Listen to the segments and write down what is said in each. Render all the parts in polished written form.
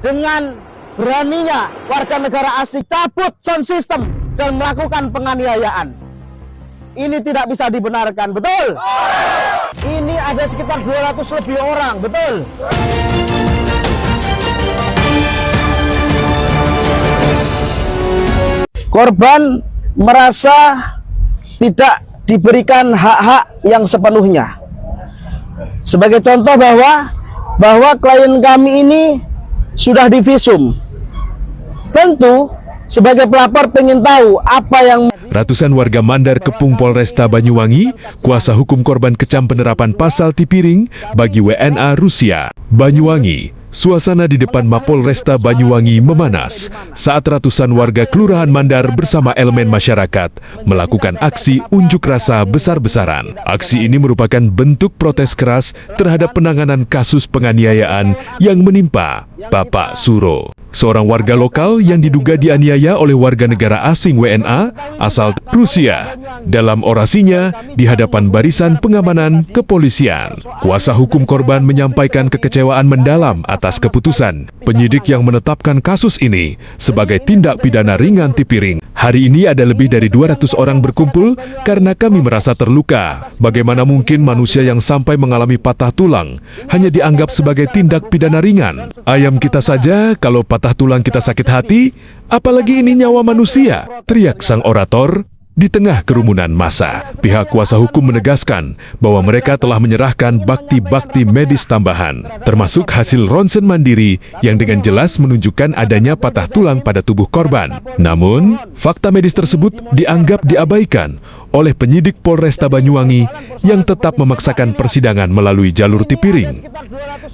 dengan beraninya warga negara asing cabut sound system dan melakukan penganiayaan. Ini tidak bisa dibenarkan, betul? Ini ada sekitar 200 lebih orang, betul? Korban merasa tidak diberikan hak-hak yang sepenuhnya. Sebagai contoh bahwa klien kami ini sudah divisum. Tentu sebagai pelapor pengen tahu apa yang... Ratusan warga Mandar Kepung Polresta Banyuwangi, kuasa hukum korban kecam penerapan pasal Tipiring bagi WNA Rusia. Banyuwangi, suasana di depan Mapolresta Banyuwangi memanas saat ratusan warga Kelurahan Mandar bersama elemen masyarakat melakukan aksi unjuk rasa besar-besaran. Aksi ini merupakan bentuk protes keras terhadap penanganan kasus penganiayaan yang menimpa Bapak Suro, seorang warga lokal yang diduga dianiaya oleh warga negara asing WNA asal Rusia. Dalam orasinya di hadapan barisan pengamanan kepolisian, kuasa hukum korban menyampaikan kekecewaan mendalam atas keputusan penyidik yang menetapkan kasus ini sebagai tindak pidana ringan Tipiring. Hari ini ada lebih dari 200 orang berkumpul karena kami merasa terluka. Bagaimana mungkin manusia yang sampai mengalami patah tulang hanya dianggap sebagai tindak pidana ringan? Ayam kita saja kalau patah tulang kita sakit hati, apalagi ini nyawa manusia, teriak sang orator. Di tengah kerumunan massa, pihak kuasa hukum menegaskan bahwa mereka telah menyerahkan bukti-bukti medis tambahan, termasuk hasil ronsen mandiri yang dengan jelas menunjukkan adanya patah tulang pada tubuh korban. Namun, fakta medis tersebut dianggap diabaikan oleh penyidik Polresta Banyuwangi yang tetap memaksakan persidangan melalui jalur Tipiring.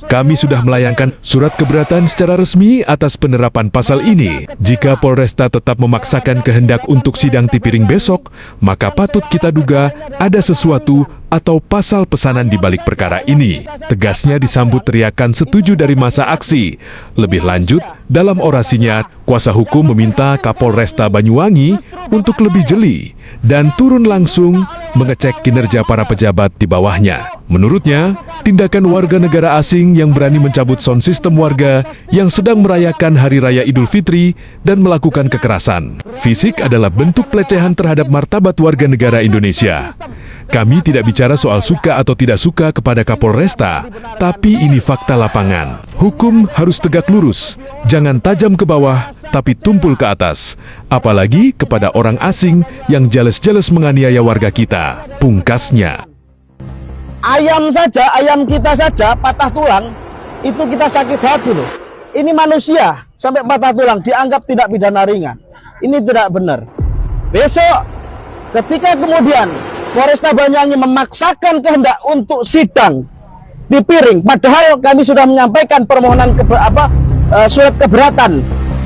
Kami sudah melayangkan surat keberatan secara resmi atas penerapan pasal ini. Jika Polresta tetap memaksakan kehendak untuk sidang Tipiring besok, maka patut kita duga ada sesuatu atau pasal pesanan di balik perkara ini. Tegasnya disambut teriakan setuju dari massa aksi. Lebih lanjut, dalam orasinya, kuasa hukum meminta Kapolresta Banyuwangi untuk lebih jeli dan turun langsung mengecek kinerja para pejabat di bawahnya. Menurutnya, tindakan warga negara asing yang berani mencabut sound system warga yang sedang merayakan Hari Raya Idul Fitri dan melakukan kekerasan fisik adalah bentuk pelecehan terhadap martabat warga negara Indonesia. Kami tidak bicara soal suka atau tidak suka kepada Kapolresta, tapi ini fakta lapangan. Hukum harus tegak lurus, jangan tajam ke bawah, tapi tumpul ke atas. Apalagi kepada orang asing yang jelas-jelas menganiaya warga kita. Pungkasnya. Ayam kita saja patah tulang, itu kita sakit hati loh. Ini manusia sampai patah tulang dianggap tidak pidana ringan. Ini tidak benar. Besok ketika kemudian Polresta Banyuwangi memaksakan kehendak untuk sidang Tipiring, padahal kami sudah menyampaikan permohonan surat keberatan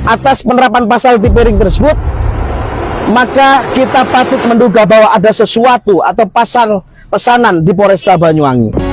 atas penerapan pasal Tipiring tersebut, maka kita patut menduga bahwa ada sesuatu atau pasal pesanan di Polresta Banyuwangi.